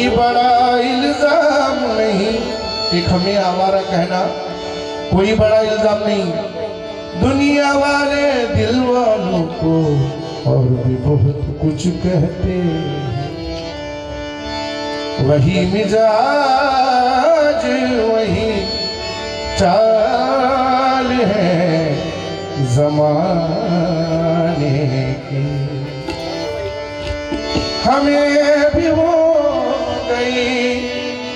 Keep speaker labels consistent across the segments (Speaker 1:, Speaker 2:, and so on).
Speaker 1: कोई बड़ा इल्जाम नहीं, एक हमें आवारा कहना, कोई बड़ा इल्जाम नहीं, दुनिया वाले दिल वालों को और भी बहुत कुछ कहते हैं। वही मिजाज वही चाल है जमाने की, हमें भी हो गई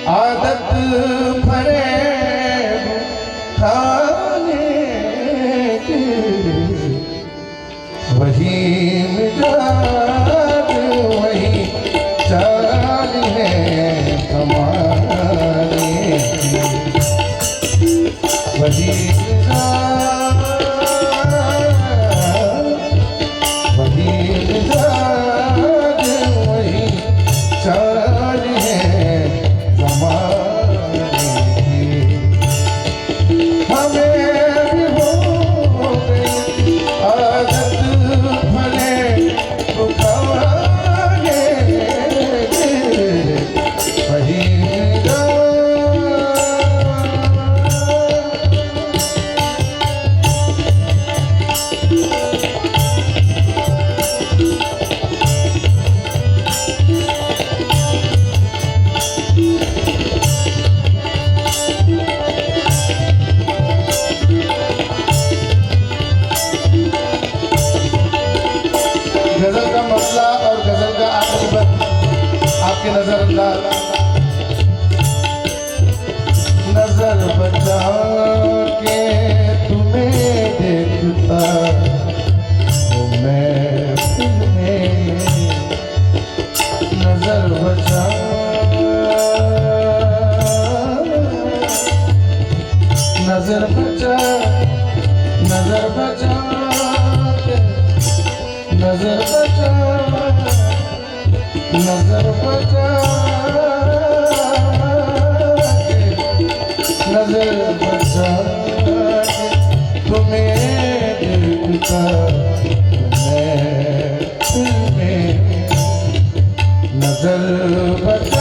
Speaker 1: आदत फरेब खाने की। वही मिजाज वही चाल है हमारे की। वही मिजाज वही मिजाज वही चाल है हमारे की। हमें भी हो गई आदत भले खाने की। वही गजल का मसला और गजल का आखिरी बंद आपके नजर अंदाज। नजर बचा के तुम्हें देखता हूँ मैं फिल्में, नजर बचा नजर बचा नजर बचा नजर बचा नजर बचा नजर बचा तुम्हें देखता मैं फिल्में, नजर बचा